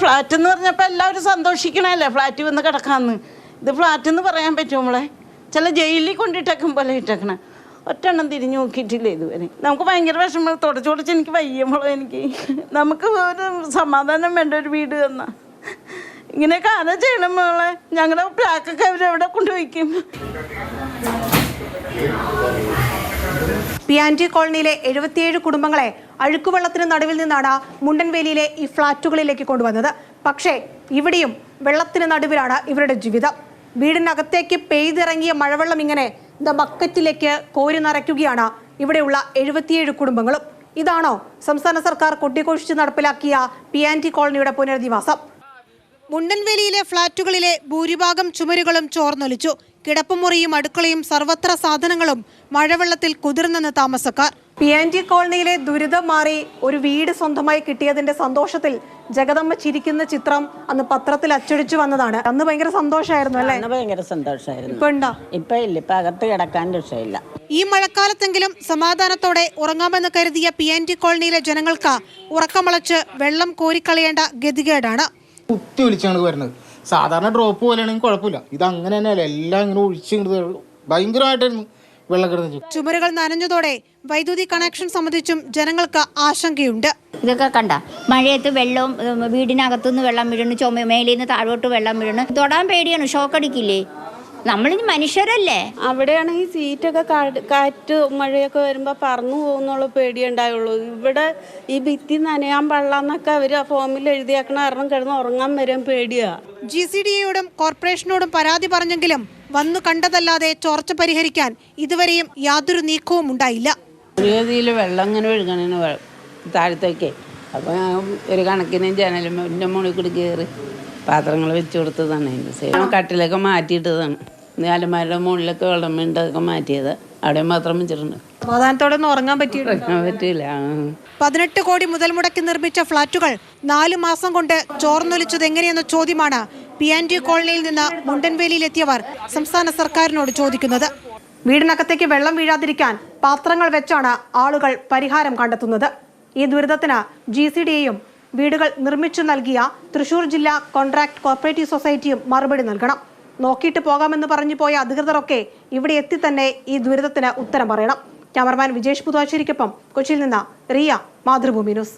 Flat എന്ന് പറഞ്ഞപ്പോൾ എല്ലാവരും സന്തോഷിക്കണല്ലേ, ഫ്ലാറ്റ് വന്ന് കിടക്കാമെന്ന്. ഇത് ഫ്ലാറ്റ് എന്ന് പറയാൻ പറ്റും നമ്മളെ? ചില ജയിലിൽ കൊണ്ടിട്ടേക്കും പോലെ ഇട്ടേക്കണേ. ഒറ്റെണ്ണം തിരിഞ്ഞു നോക്കിയിട്ടില്ല ഇതുവരെ. നമുക്ക് ഭയങ്കര വിഷമം, തുടച്ച് എനിക്ക് വയ്യുമ്പോഴോ എനിക്ക്. നമുക്ക് ഒരു സമാധാനം വേണ്ട, ഒരു വീട് തന്ന. ഇങ്ങനെയൊക്കെ ആരാ ചെയ്യണം മോളെ? ഞങ്ങളുടെ പ്രാക്കൊക്കെ അവരെവിടെ കൊണ്ടുപോയിക്കും? പിയാൻറ്റി കോളനിയിലെ 77 കുടുംബങ്ങളെ അഴുക്കുവെള്ളത്തിന് നടുവിൽ നിന്നാണ് മുണ്ടൻവേലിയിലെ ഈ ഫ്ളാറ്റുകളിലേക്ക് കൊണ്ടുവന്നത്. പക്ഷേ ഇവിടെയും വെള്ളത്തിന് നടുവിലാണ് ഇവരുടെ ജീവിതം. വീടിനകത്തേക്ക് പെയ്തിറങ്ങിയ മഴവെള്ളം ഇങ്ങനെ ബക്കറ്റിലേക്ക് കോരി നിറയ്ക്കുകയാണ് ഇവിടെയുള്ള 77 കുടുംബങ്ങളും. ഇതാണോ സംസ്ഥാന സർക്കാർ കൊട്ടിഘോഷിച്ച് നടപ്പിലാക്കിയ പിയാൻറ്റി കോളനിയുടെ പുനരധിവാസം? മുണ്ടൻവേലിയിലെ ഫ്ളാറ്റുകളിലെ ഭൂരിഭാഗം ചുമരുകളും ചോർന്നൊലിച്ചു. കിടപ്പുമുറിയും അടുക്കളയും സർവത്ര സാധനങ്ങളും മഴവെള്ളത്തിൽ കുതിർന്നെന്ന് താമസക്കാർ. പിയാൻറ്റി കോളനിയിലെ ദുരിതം മാറി ഒരു വീട് സ്വന്തമായി കിട്ടിയതിന്റെ സന്തോഷത്തിൽ ജഗദമ്മ ചിരിക്കുന്ന ചിത്രം അന്ന് പത്രത്തിൽ അച്ചടിച്ചു വന്നതാണ്. അന്ന് ഭയങ്കര സന്തോഷമായിരുന്നു അല്ലേ? ഭയങ്കര സന്തോഷമായിരുന്നു. ഇപ്പൊ ഉണ്ടോ? ഇപ്പൊ ഇല്ല, ഇപ്പൊ അകത്ത് കിടക്കാൻ രക്ഷയില്ല. ഈ മഴക്കാലത്തെങ്കിലും സമാധാനത്തോടെ ഉറങ്ങാമെന്ന് കരുതിയ പിയാൻറ്റി കോളനിയിലെ ജനങ്ങൾക്ക് ഉറക്കമളച്ച് വെള്ളം കോരിക്കളയേണ്ട ഗതികേടാണ്. കുത്തി ഒലിച്ചാണ് വരുന്നത്. സാധാരണ ഡ്രോപ്പ് പോലെയാണെങ്കിൽ കുഴപ്പമില്ല, ഇത് അങ്ങനെ തന്നെയല്ല. എല്ലാം ഇങ്ങനെ ഒഴിച്ച് ഭയങ്കരമായിട്ടായിരുന്നു വെള്ളം കിടന്നു. ചുമരുകൾ നനഞ്ഞതോടെ വൈദ്യുതി കണക്ഷൻ സംബന്ധിച്ചും ജനങ്ങൾക്ക് ആശങ്കയുണ്ട്. ഇതൊക്കെ കണ്ട മഴയത്ത് വെള്ളവും വീടിനകത്തുനിന്ന് വെള്ളം വീഴണം, മേലിൽ നിന്ന് താഴോട്ട് വെള്ളം വീഴണം. തൊടാൻ പേടിയാണ്, ഷോക്കടിക്കില്ലേ? നമ്മളിനി മനുഷ്യരല്ലേ. അവിടെയാണെങ്കിൽ സീറ്റൊക്കെ കാറ്റ് മഴയൊക്കെ വരുമ്പോൾ പറന്നു പോകുന്നുള്ള പേടിയുണ്ടായുള്ളൂ. ഇവിടെ ഈ ഭിത്തി നനയാൻ പാടില്ലെന്നൊക്കെ അവർ ഫോമിൽ എഴുതിയാക്കണ കാരണം കിടന്ന് ഉറങ്ങാൻ വരാൻ പേടിയാ. GCDAയോടും കോർപ്പറേഷനോടും പരാതി പറഞ്ഞെങ്കിലും വന്നു കണ്ടതല്ലാതെ ചോർച്ച പരിഹരിക്കാൻ ഇതുവരെയും യാതൊരു നീക്കവും ഉണ്ടായില്ല. ഒരു ഗതിയിൽ വെള്ളം ഇങ്ങനെ ഒഴുകണ താഴത്തേക്ക്. അപ്പോൾ ഒരു കണക്കിന് ജനലിൻ്റെ മുകളിൽ കൂടി കയറി പാത്രങ്ങൾ വെച്ച് കൊടുത്തതാണ്. കട്ടിലൊക്കെ മാറ്റിയിട്ടതാണ്. അലമാരുടെ മുകളിലൊക്കെ വെള്ളം വീണ്ടൊക്കെ മാറ്റിയത്. അവിടെ മാത്രം വെച്ചിട്ടുണ്ട്. സമാധാനത്തോടെ ഒന്നും ഉറങ്ങാൻ പറ്റില്ല. 18 കോടി മുതൽ മുടക്കി നിർമ്മിച്ച ഫ്ളാറ്റുകൾ 4 മാസം കൊണ്ട് ചോർന്നൊലിച്ചത് എങ്ങനെയെന്ന ചോദ്യമാണ് പിയാൻറ്റി കോളനിയിൽ നിന്ന് മുണ്ടൻവേലിയിലെത്തിയവർ സംസ്ഥാന സർക്കാരിനോട് ചോദിക്കുന്നത്. വീടിനകത്തേക്ക് വെള്ളം വീഴാതിരിക്കാൻ പാത്രങ്ങൾ വെച്ചാണ് ആളുകൾ പരിഹാരം കണ്ടെത്തുന്നത്. ഈ ദുരിതത്തിന് GCDAയും വീടുകൾ നിർമ്മിച്ചു നൽകിയ തൃശൂർ ജില്ലാ കോൺട്രാക്ട് കോപ്പറേറ്റീവ് സൊസൈറ്റിയും മറുപടി നൽകണം. നോക്കിയിട്ട് പോകാമെന്ന് പറഞ്ഞു പോയ അധികൃതരൊക്കെ ഇവിടെ എത്തി തന്നെ ഈ ദുരിതത്തിന് ഉത്തരം പറയണം. ക്യാമറമാൻ വിജേഷ് പുതുവാശ്ശേരിക്കൊപ്പം കൊച്ചിയിൽ നിന്ന് റിയ, മാതൃഭൂമി ന്യൂസ്.